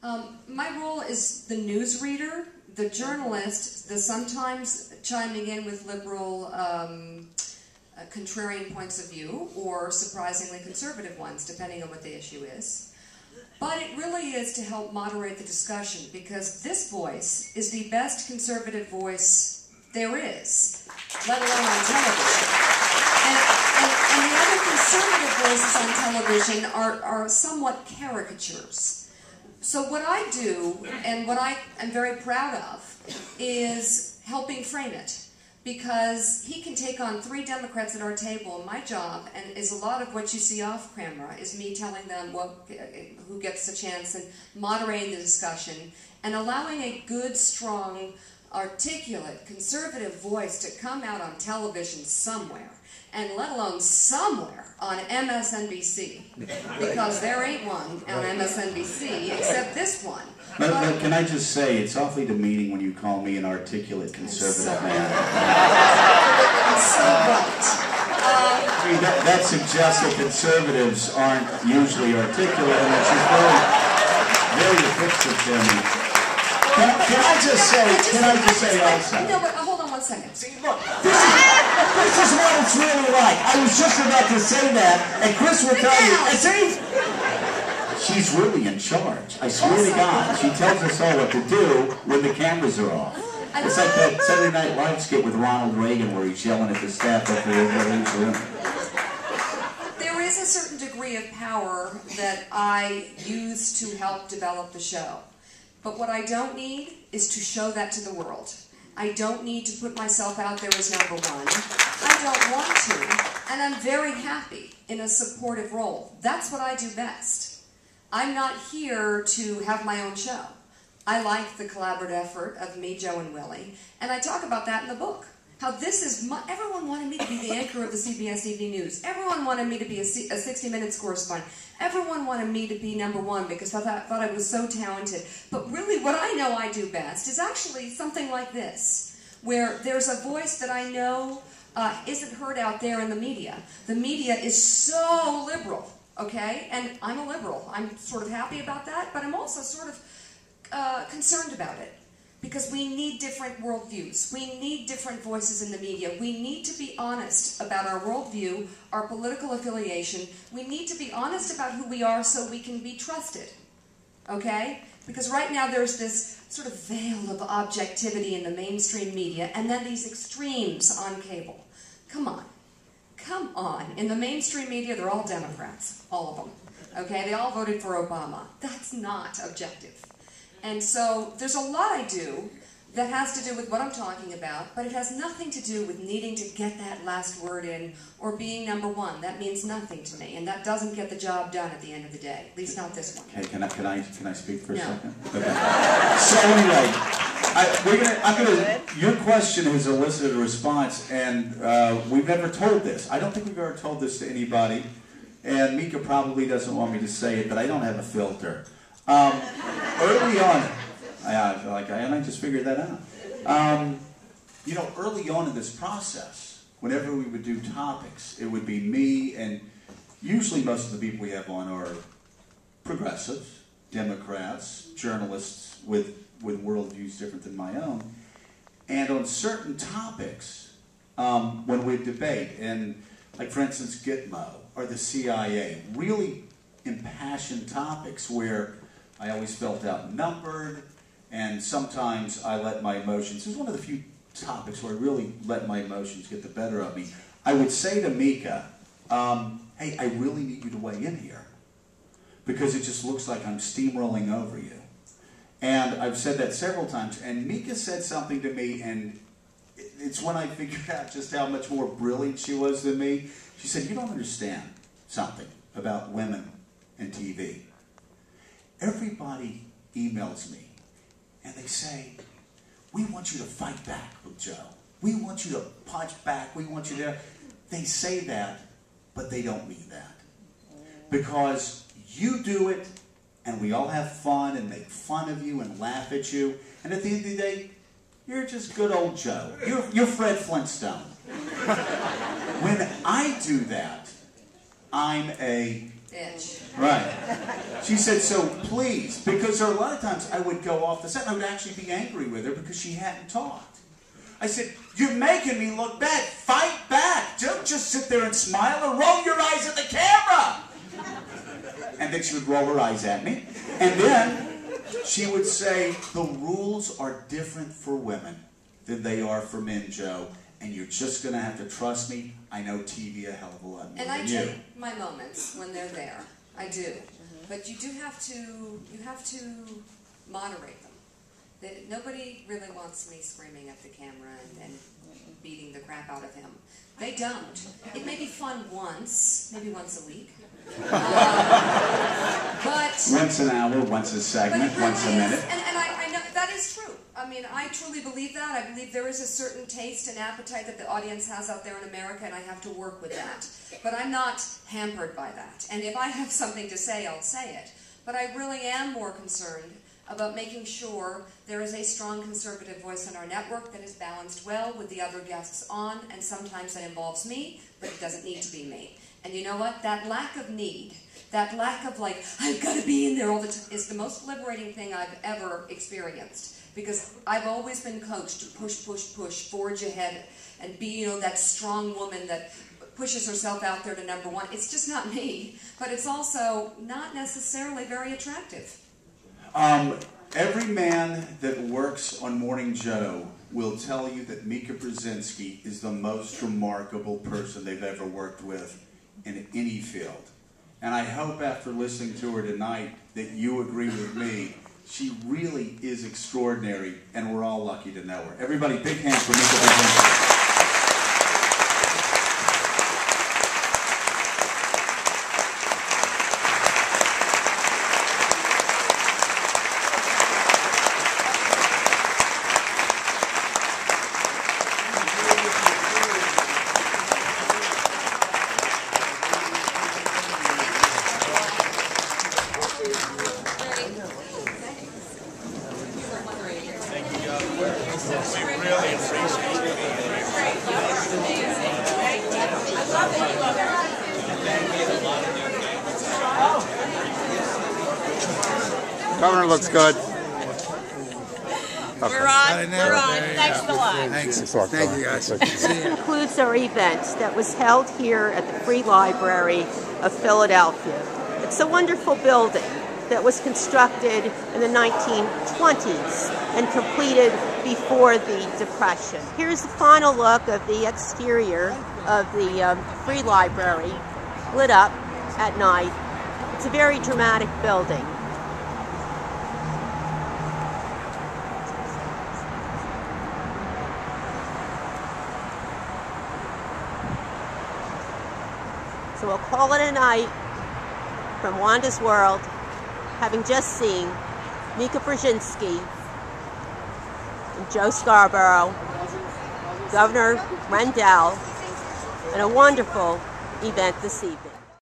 My role is the newsreader, the journalist, the sometimes chiming in with liberal, contrarian points of view, or surprisingly conservative ones, depending on what the issue is. But it really is to help moderate the discussion, because this voice is the best conservative voice there is, let alone on television. And the other conservative voices on television are somewhat caricatures. So what I do, and what I am very proud of, is helping frame it. Because he can take on 3 Democrats at our table, and my job, and is a lot of what you see off camera, is me telling them who gets the chance and moderating the discussion, and allowing a good, strong, articulate, conservative voice to come out on television somewhere, and let alone somewhere on MSNBC, because there ain't one on MSNBC except this one. But can I just say, it's awfully demeaning when you call me an articulate conservative man. I'm so right. I mean, that suggests that conservatives aren't usually articulate, and that's just very offensive to me. Can I just say also? No, but hold on one second. See, look, this is what it's really like. I was just about to say that, and Chris will tell you. And see? She's really in charge. I swear to God. She tells us all what to do when the cameras are off. It's like that Saturday Night Live skit with Ronald Reagan where he's yelling at the staff after everybody's room. There is a certain degree of power that I use to help develop the show. But what I don't need is to show that to the world. I don't need to put myself out there as number one. I don't want to, and I'm very happy in a supportive role. That's what I do best. I'm not here to have my own show. I like the collaborative effort of me, Joe, and Willie, and I talk about that in the book. How this is, everyone wanted me to be the anchor of the CBS Evening News. Everyone wanted me to be a 60 Minutes correspondent. Everyone wanted me to be number one because I thought I was so talented. But really what I know I do best is actually something like this, where there's a voice that I know isn't heard out there in the media. The media is so liberal. Okay, and I'm a liberal. I'm sort of happy about that, but I'm also sort of concerned about it. Because we need different worldviews. We need different voices in the media. We need to be honest about our worldview, our political affiliation. We need to be honest about who we are so we can be trusted. Okay? Because right now there's this sort of veil of objectivity in the mainstream media, and then these extremes on cable. Come on. Come on. In the mainstream media, they're all Democrats. All of them. Okay? They all voted for Obama. That's not objective. And so there's a lot I do that has to do with what I'm talking about, but it has nothing to do with needing to get that last word in or being number one. That means nothing to me, and that doesn't get the job done at the end of the day. At least not this one. Hey, can I speak for a second? Okay. So anyway, your question has elicited a response, and we've never told this. I don't think we've ever told this to anybody, and Mika probably doesn't want me to say it, but I don't have a filter. Early on, I just figured that out. You know, early on in this process, whenever we would do topics, it would be me, and usually most of the people we have on are progressives, Democrats, journalists with worldviews different than my own. And on certain topics, when we debate, and like for instance Gitmo or the CIA, really impassioned topics where I always felt outnumbered, and sometimes I let my emotions, this is one of the few topics where I really let my emotions get the better of me. I would say to Mika, hey, I really need you to weigh in here, because it just looks like I'm steamrolling over you. And I've said that several times, and Mika said something to me, and it's when I figured out just how much more brilliant she was than me. She said, you don't understand something about women and TV. Everybody emails me, and they say, we want you to fight back with Joe. We want you to punch back. We want you to... They say that, but they don't mean that. Because you do it, and we all have fun and make fun of you and laugh at you. And at the end of the day, you're just good old Joe. You're Fred Flintstone. When I do that, I'm a... bitch. Right. She said, so please, because there are a lot of times I would go off the set and I would actually be angry with her because she hadn't talked. I said, you're making me look bad. Fight back. Don't just sit there and smile or roll your eyes at the camera. And then she would roll her eyes at me. And then she would say, the rules are different for women than they are for men, Joe. And you're just going to have to trust me. I know TV a hell of a lot more and than I you. take my moments when they're there. I do. But you have to moderate them. Nobody really wants me screaming at the camera and beating the crap out of him. They don't. It may be fun once, maybe once a week. But once an hour, once a segment, really once a minute. And I know that is true. I mean, I truly believe that. I believe there is a certain taste and appetite that the audience has out there in America, and I have to work with that. But I'm not hampered by that. And if I have something to say, I'll say it. But I really am more concerned about making sure there is a strong conservative voice on our network that is balanced well with the other guests on, and sometimes that involves me, but it doesn't need to be me. And you know what? That lack of need, that lack of like, I've got to be in there all the time, is the most liberating thing I've ever experienced. Because I've always been coached to push, push, push, forge ahead, and be, you know, that strong woman that pushes herself out there to number one. It's just not me, but it's also not necessarily very attractive. Every man that works on Morning Joe will tell you that Mika Brzezinski is the most remarkable person they've ever worked with in any field. And I hope after listening to her tonight that you agree with me. She really is extraordinary, and we're all lucky to know her. Everybody, big hands for Mika Brzezinski. Governor looks good. We're on. We're on. Thanks a lot. Thanks. Thank you, guys. This concludes our event that was held here at the Free Library of Philadelphia. It's a wonderful building that was constructed in the 1920s and completed before the Depression. Here's the final look of the exterior of the Free Library, lit up at night. It's a very dramatic building. So we'll call it a night from Wanda's World, having just seen Mika Brzezinski and Joe Scarborough, Governor Rendell, and a wonderful event this evening.